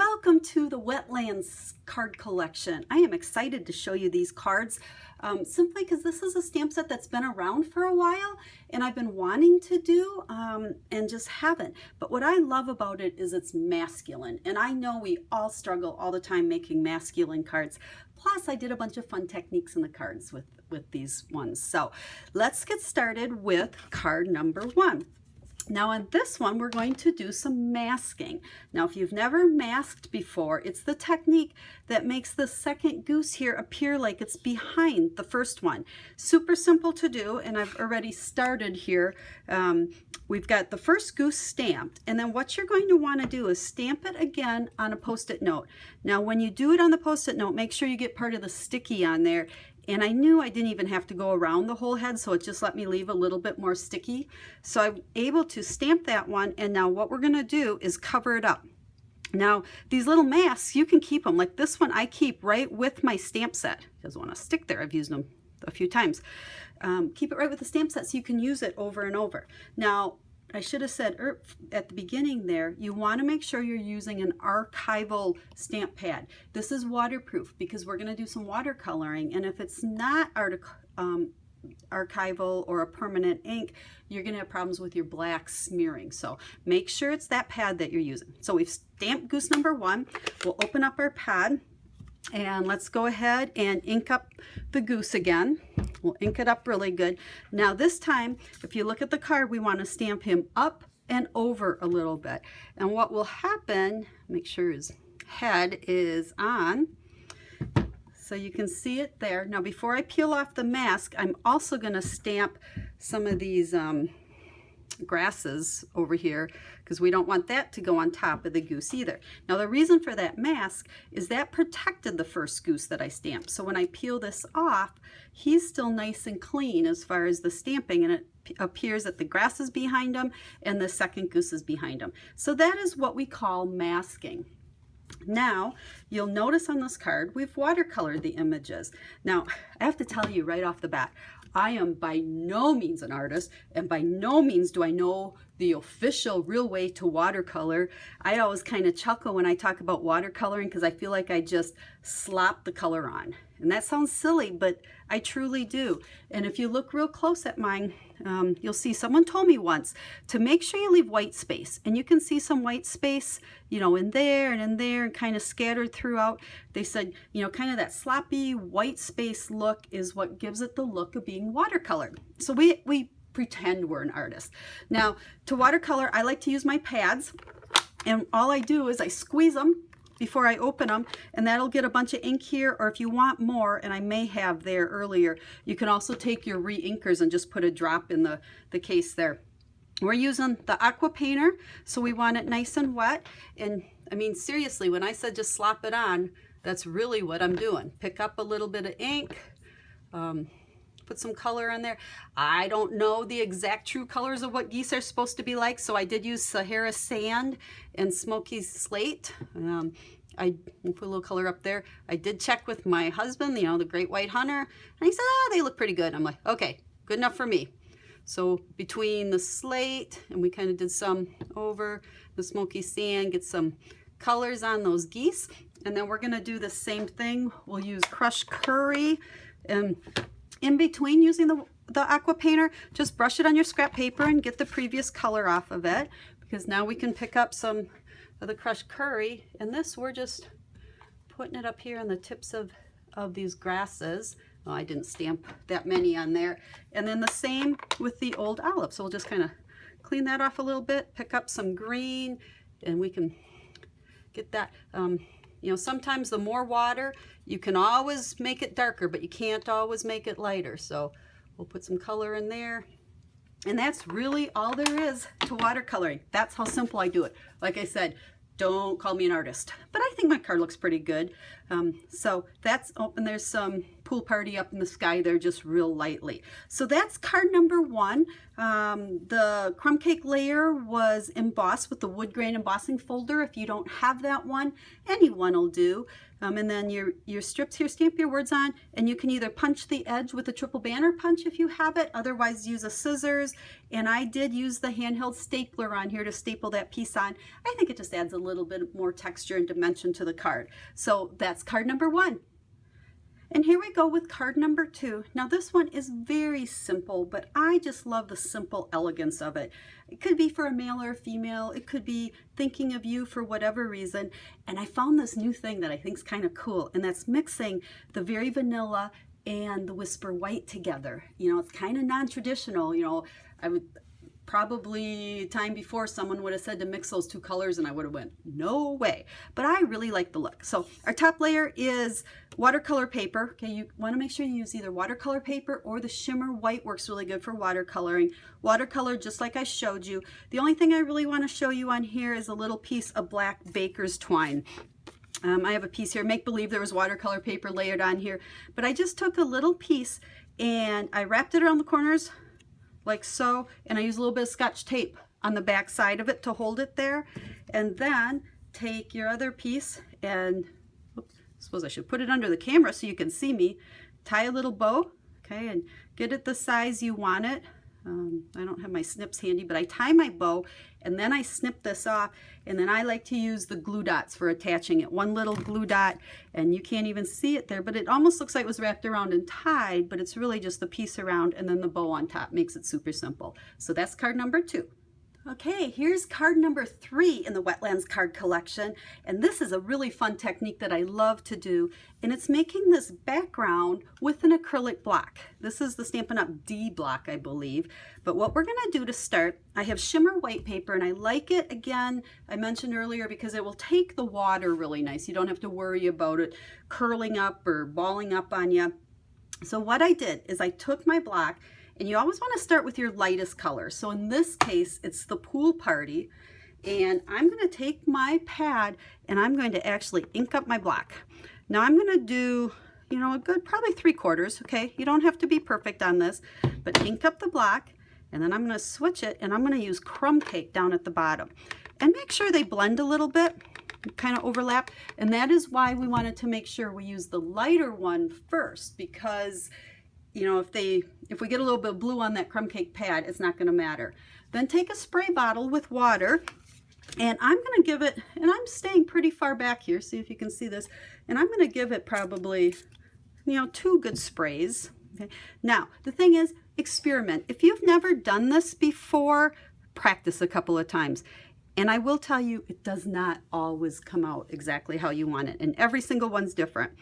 Welcome to the Wetlands card collection. I am excited to show you these cards simply because this is a stamp set that's been around for a while and I've been wanting to do and just haven't. But what I love about it is it's masculine, and I know we all struggle all the time making masculine cards. Plus I did a bunch of fun techniques in the cards with these ones. So let's get started with card number 1. Now on this one, we're going to do some masking. Now, if you've never masked before, it's the technique that makes the second goose here appear like it's behind the first one. Super simple to do, and I've already started here. We've got the first goose stamped, and then what you're going to want to do is stamp it again on a Post-it note. Now, when you do it on the Post-it note, make sure you get part of the sticky on there. And I knew I didn't even have to go around the whole head, so it just let me leave a little bit more sticky. So I'm able to stamp that one, and now what we're going to do is cover it up. Now, these little masks, you can keep them. Like this one, I keep right with my stamp set. It doesn't want to stick there. I've used them a few times. Keep it right with the stamp set so you can use it over and over. Now, I should have said at the beginning there, you want to make sure you're using an archival stamp pad. This is waterproof because we're going to do some watercoloring, and if it's not archival or a permanent ink, you're going to have problems with your black smearing. So make sure it's that pad that you're using. So we've stamped goose number 1. We'll open up our pad. And let's go ahead and ink up the goose again. We'll ink it up really good. Now this time, if you look at the card, we want to stamp him up and over a little bit. And what will happen, make sure his head is on, so you can see it there. Now before I peel off the mask, I'm also going to stamp some of these grasses over here, because we don't want that to go on top of the goose either. Now the reason for that mask is that protected the first goose that I stamped. So when I peel this off, he's still nice and clean as far as the stamping, and it appears that the grass is behind him and the second goose is behind him. So that is what we call masking. Now, you'll notice on this card, we've watercolored the images. Now, I have to tell you right off the bat, I am by no means an artist, and by no means do I know the official real way to watercolor. I always kind of chuckle when I talk about watercoloring because I feel like I just slop the color on. And that sounds silly, but I truly do. And if you look real close at mine, you'll see someone told me once to make sure you leave white space. And you can see some white space, you know, in there and kind of scattered throughout. They said, you know, kind of that sloppy white space look is what gives it the look of being watercolored. So we pretend we're an artist. Now, to watercolor, I like to use my pads. And all I do is I squeeze them before I open them, and that'll get a bunch of ink here. Or if you want more, and I may have there earlier, you can also take your re-inkers and just put a drop in the case there. We're using the aqua painter, so we want it nice and wet. And I mean, seriously, when I said just slop it on, that's really what I'm doing. Pick up a little bit of ink, put some color in there. I don't know the exact true colors of what geese are supposed to be like, so I did use Sahara sand and smoky slate. I put a little color up there. I did check with my husband, you know, the great white hunter, and he said, oh, they look pretty good. I'm like, okay, good enough for me. So between the slate, and we kind of did some over the smoky sand, get some colors on those geese, and then we're gonna do the same thing. We'll use crushed curry, and in between using the aqua painter, just brush it on your scrap paper and get the previous color off of it, because now we can pick up some of the crushed curry. And this, we're just putting it up here on the tips of these grasses. Oh, I didn't stamp that many on there. And then the same with the old olive. So we'll just kind of clean that off a little bit, pick up some green, and we can get that. You know, sometimes the more water, you can always make it darker, but you can't always make it lighter. So we'll put some color in there. And that's really all there is to watercoloring. That's how simple I do it. Like I said, don't call me an artist, but I think my card looks pretty good. So that's open. There's some pool party up in the sky there just real lightly. So that's card number 1. The crumb cake layer was embossed with the wood grain embossing folder. If you don't have that one, any one will do. And then your strips here, stamp your words on, and you can either punch the edge with a triple banner punch if you have it, otherwise use a scissors. And I did use the handheld stapler on here to staple that piece on. I think it just adds a little bit more texture and dimension to the card. So that's card number 1. And here we go with card number 2. Now this one is very simple, but I just love the simple elegance of it. It could be for a male or a female. It could be thinking of you for whatever reason. And I found this new thing that I think is kind of cool, and that's mixing the Very Vanilla and the Whisper White together. You know, it's kind of non-traditional. You know, I would probably time before someone would have said to mix those 2 colors and I would have went, no way. But I really like the look. So our top layer is watercolor paper. Okay, you want to make sure you use either watercolor paper or the shimmer white works really good for watercoloring. Watercolor, just like I showed you. The only thing I really want to show you on here is a little piece of black baker's twine. I have a piece here, make believe there was watercolor paper layered on here, but I just took a little piece and I wrapped it around the corners like so, and I use a little bit of Scotch tape on the back side of it to hold it there. And then take your other piece and, oops, I suppose I should put it under the camera so you can see me, tie a little bow, okay, and get it the size you want it. I don't have my snips handy, but I tie my bow and then I snip this off, and then I like to use the glue dots for attaching it. One little glue dot, and you can't even see it there, but it almost looks like it was wrapped around and tied, but it's really just the piece around and then the bow on top. Makes it super simple. So that's card number 2. Okay, here's card number 3 in the Wetlands card collection, and this is a really fun technique that I love to do, and it's making this background with an acrylic block. This is the Stampin' Up! D block, I believe, but what we're going to do to start, I have shimmer white paper, and I like it, again, I mentioned earlier, because it will take the water really nice. You don't have to worry about it curling up or balling up on you. So what I did is I took my block, and you always want to start with your lightest color. So in this case, it's the pool party. And I'm going to take my pad and I'm going to actually ink up my block. Now I'm going to do, you know, a good probably 3/4, okay? You don't have to be perfect on this, but ink up the block, and then I'm going to switch it and I'm going to use crumb cake down at the bottom. And make sure they blend a little bit, kind of overlap. And that is why we wanted to make sure we use the lighter one first, because you know, if we get a little bit of blue on that crumb cake pad, it's not going to matter. Then take a spray bottle with water, and I'm going to give it, and I'm staying pretty far back here, see if you can see this, and I'm going to give it probably, you know, 2 good sprays. Okay. Now, the thing is, experiment. If you've never done this before, practice a couple of times. And I will tell you, it does not always come out exactly how you want it, and every single one's different.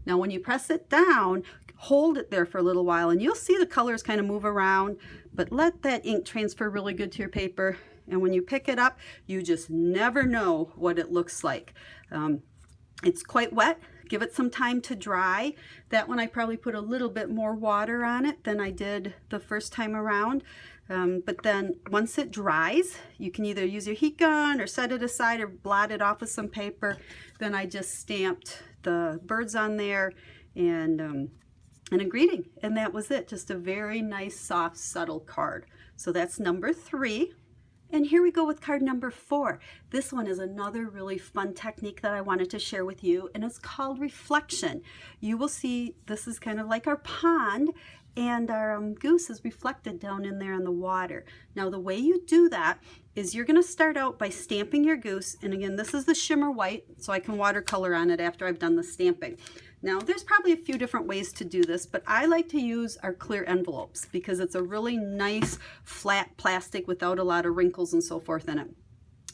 Now, when you press it down, hold it there for a little while, and you'll see the colors kind of move around, but let that ink transfer really good to your paper. And when you pick it up, you just never know what it looks like. It's quite wet. Give it some time to dry. That one I probably put a little bit more water on it than I did the first time around. But then once it dries, you can either use your heat gun or set it aside or blot it off with some paper. Then I just stamped the birds on there and a greeting, and that was it. Just a very nice, soft, subtle card. So that's number 3. And here we go with card number 4. This one is another really fun technique that I wanted to share with you, and it's called reflection. You will see this is kind of like our pond, and our goose is reflected down in there in the water. Now the way you do that is you're going to start out by stamping your goose, and again, this is the shimmer white, so I can watercolor on it after I've done the stamping. Now there's probably a few different ways to do this, but I like to use our clear envelopes because it's a really nice flat plastic without a lot of wrinkles and so forth in it.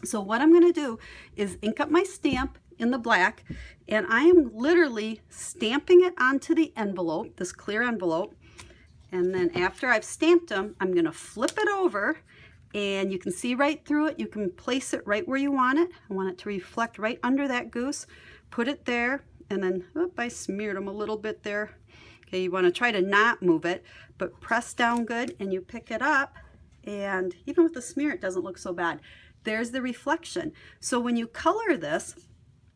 So what I'm going to do is ink up my stamp in the black, and I am literally stamping it onto the envelope, this clear envelope. And then after I've stamped them, I'm going to flip it over, and you can see right through it. You can place it right where you want it. I want it to reflect right under that goose. Put it there, and then, I smeared them a little bit there. Okay, you want to try to not move it, but press down good, and you pick it up, and even with the smear, it doesn't look so bad. There's the reflection. So when you color this,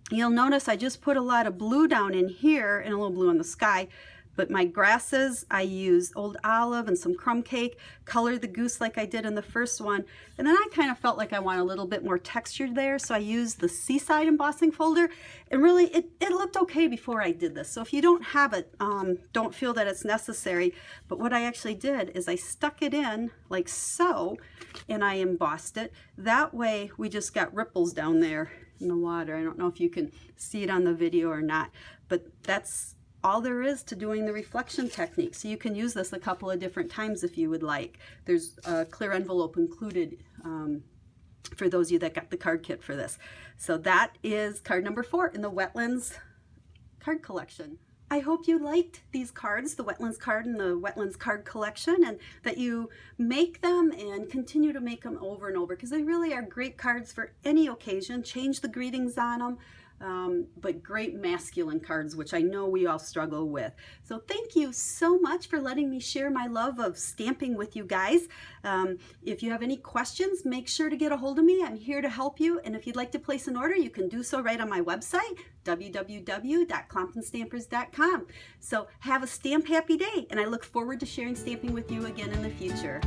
you'll notice I just put a lot of blue down in here and a little blue in the sky. But my grasses, I use Old Olive and some crumb cake, color the goose like I did in the first one, and then I kind of felt like I want a little bit more texture there, so I used the Seaside embossing folder, and really it looked okay before I did this. So if you don't have it, don't feel that it's necessary, but what I actually did is I stuck it in like so, and I embossed it. That way we just got ripples down there in the water. I don't know if you can see it on the video or not, but that's all there is to doing the reflection technique. So you can use this a couple of different times if you would like. There's a clear envelope included for those of you that got the card kit for this. So that is card number 4 in the Wetlands card collection. I hope you liked these cards, the Wetlands card and the Wetlands card collection, and that you make them and continue to make them over and over, because they really are great cards for any occasion. Change the greetings on them. But great masculine cards, which I know we all struggle with. So thank you so much for letting me share my love of stamping with you guys. If you have any questions, make sure to get a hold of me. I'm here to help you. And if you'd like to place an order, you can do so right on my website, www.clomptonstampers.com. So have a stamp happy day, and I look forward to sharing stamping with you again in the future.